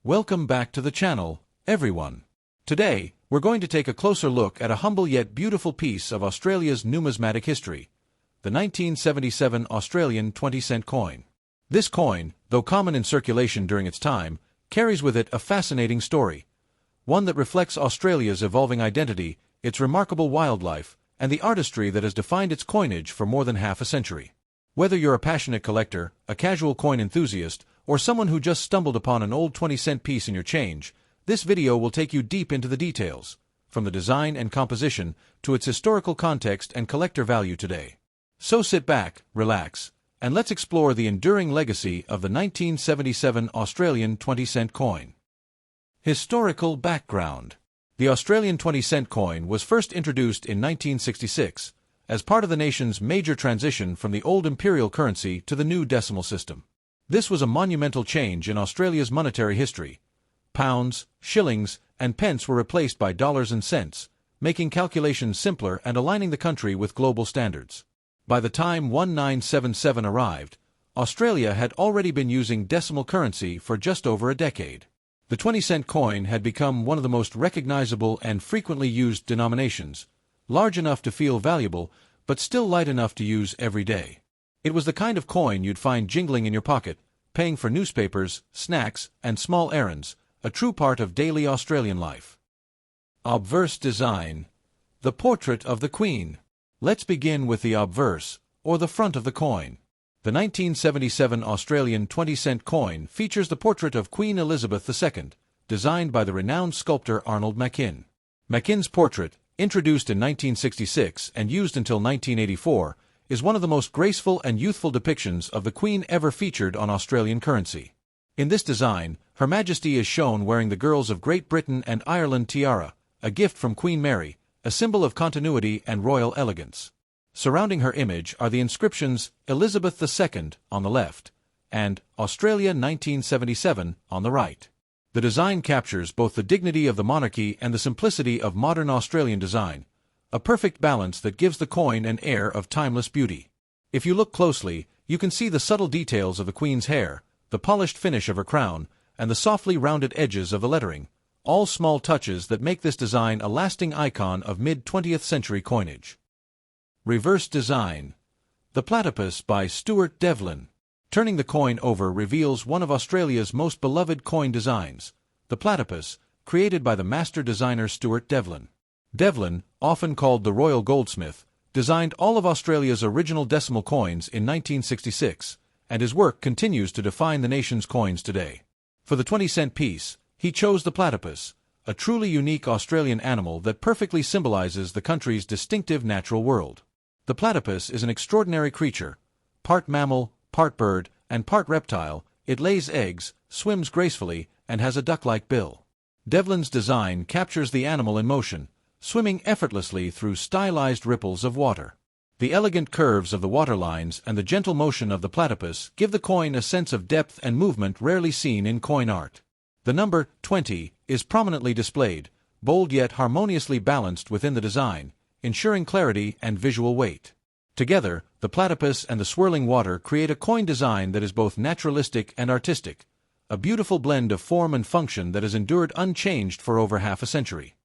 Welcome back to the channel, everyone. Today, we're going to take a closer look at a humble yet beautiful piece of Australia's numismatic history, the 1977 Australian 20-cent coin. This coin, though common in circulation during its time, carries with it a fascinating story, one that reflects Australia's evolving identity, its remarkable wildlife, and the artistry that has defined its coinage for more than half a century. Whether you're a passionate collector, a casual coin enthusiast, or someone who just stumbled upon an old 20-cent piece in your change, this video will take you deep into the details, from the design and composition to its historical context and collector value today. So sit back, relax, and let's explore the enduring legacy of the 1977 Australian 20-cent coin. Historical background. The Australian 20-cent coin was first introduced in 1966 as part of the nation's major transition from the old imperial currency to the new decimal system. This was a monumental change in Australia's monetary history. Pounds, shillings, and pence were replaced by dollars and cents, making calculations simpler and aligning the country with global standards. By the time 1977 arrived, Australia had already been using decimal currency for just over a decade. The 20-cent coin had become one of the most recognizable and frequently used denominations, large enough to feel valuable, but still light enough to use every day. It was the kind of coin you'd find jingling in your pocket, paying for newspapers, snacks, and small errands, a true part of daily Australian life. Obverse design. The portrait of the Queen. Let's begin with the obverse, or the front of the coin. The 1977 Australian 20-cent coin features the portrait of Queen Elizabeth II, designed by the renowned sculptor Arnold Machin. Machin's portrait, introduced in 1966 and used until 1984, is one of the most graceful and youthful depictions of the Queen ever featured on Australian currency. In this design, Her Majesty is shown wearing the Girls of Great Britain and Ireland tiara, a gift from Queen Mary, a symbol of continuity and royal elegance. Surrounding her image are the inscriptions Elizabeth II on the left and Australia 1977 on the right. The design captures both the dignity of the monarchy and the simplicity of modern Australian design, a perfect balance that gives the coin an air of timeless beauty. If you look closely, you can see the subtle details of the Queen's hair, the polished finish of her crown, and the softly rounded edges of the lettering, all small touches that make this design a lasting icon of mid-20th century coinage. Reverse design. The Platypus by Stuart Devlin. Turning the coin over reveals one of Australia's most beloved coin designs, the platypus, created by the master designer Stuart Devlin. Devlin, often called the Royal Goldsmith, designed all of Australia's original decimal coins in 1966, and his work continues to define the nation's coins today. For the 20-cent piece, he chose the platypus, a truly unique Australian animal that perfectly symbolizes the country's distinctive natural world. The platypus is an extraordinary creature, part mammal, part bird, and part reptile. It lays eggs, swims gracefully, and has a duck-like bill. Devlin's design captures the animal in motion, swimming effortlessly through stylized ripples of water. The elegant curves of the waterlines and the gentle motion of the platypus give the coin a sense of depth and movement rarely seen in coin art. The number 20 is prominently displayed, bold yet harmoniously balanced within the design, ensuring clarity and visual weight. Together, the platypus and the swirling water create a coin design that is both naturalistic and artistic, a beautiful blend of form and function that has endured unchanged for over half a century.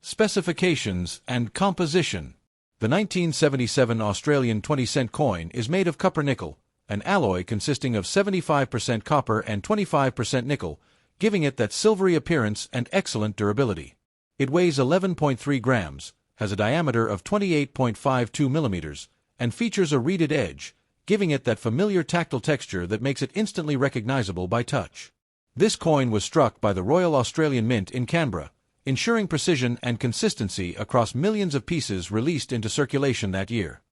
Specifications and composition. The 1977 Australian 20-cent coin is made of copper nickel, an alloy consisting of 75% copper and 25% nickel, giving it that silvery appearance and excellent durability. It weighs 11.3 grams, has a diameter of 28.52 millimeters, and features a reeded edge, giving it that familiar tactile texture that makes it instantly recognizable by touch. This coin was struck by the Royal Australian Mint in Canberra, ensuring precision and consistency across millions of pieces released into circulation that year.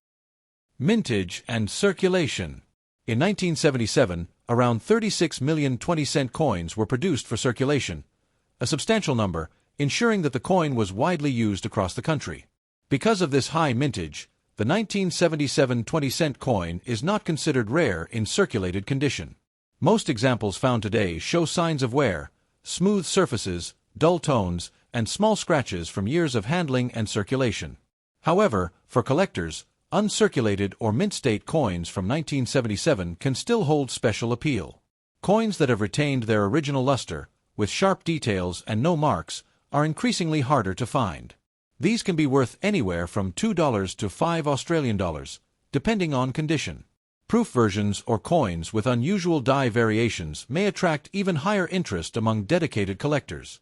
Mintage and circulation. In 1977, around 36 million 20-cent coins were produced for circulation, a substantial number, ensuring that the coin was widely used across the country. Because of this high mintage, the 1977 20-cent coin is not considered rare in circulated condition. Most examples found today show signs of wear, smooth surfaces, dull tones, and small scratches from years of handling and circulation. However, for collectors, uncirculated or mint-state coins from 1977 can still hold special appeal. Coins that have retained their original luster, with sharp details and no marks, are increasingly harder to find. These can be worth anywhere from $2 to $5 Australian, depending on condition. Proof versions or coins with unusual die variations may attract even higher interest among dedicated collectors.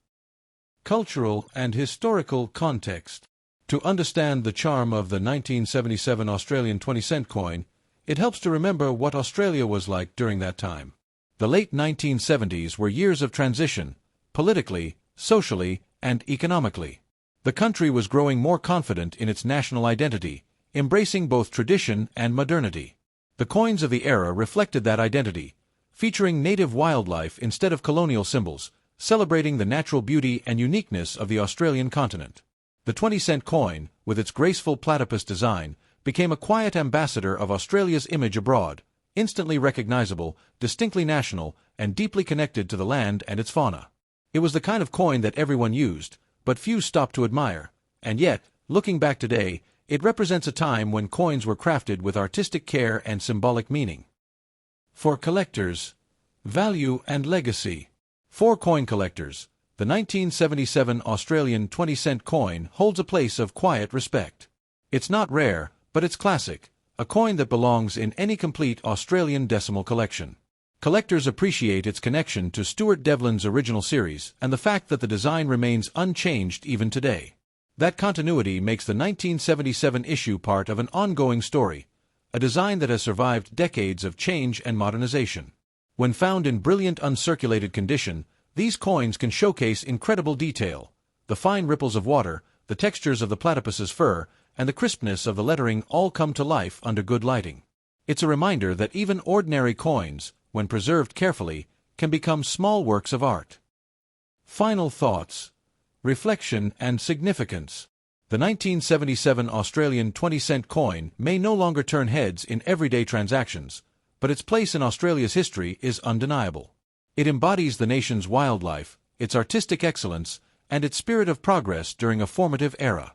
Cultural and historical context. To understand the charm of the 1977 Australian 20-cent coin, it helps to remember what Australia was like during that time. The late 1970s were years of transition, politically, socially, and economically. The country was growing more confident in its national identity, embracing both tradition and modernity. The coins of the era reflected that identity, featuring native wildlife instead of colonial symbols, celebrating the natural beauty and uniqueness of the Australian continent. The 20-cent coin, with its graceful platypus design, became a quiet ambassador of Australia's image abroad, instantly recognizable, distinctly national, and deeply connected to the land and its fauna. It was the kind of coin that everyone used, but few stopped to admire, and yet, looking back today, it represents a time when coins were crafted with artistic care and symbolic meaning. For collectors, value and legacy. For coin collectors, the 1977 Australian 20-cent coin holds a place of quiet respect. It's not rare, but it's classic, a coin that belongs in any complete Australian decimal collection. Collectors appreciate its connection to Stuart Devlin's original series and the fact that the design remains unchanged even today. That continuity makes the 1977 issue part of an ongoing story, a design that has survived decades of change and modernization. When found in brilliant uncirculated condition, these coins can showcase incredible detail: the fine ripples of water, the textures of the platypus's fur, and the crispness of the lettering all come to life under good lighting. It's a reminder that even ordinary coins, when preserved carefully, can become small works of art. Final thoughts. Reflection and significance. The 1977 Australian 20-cent coin may no longer turn heads in everyday transactions, but its place in Australia's history is undeniable. It embodies the nation's wildlife, its artistic excellence, and its spirit of progress during a formative era.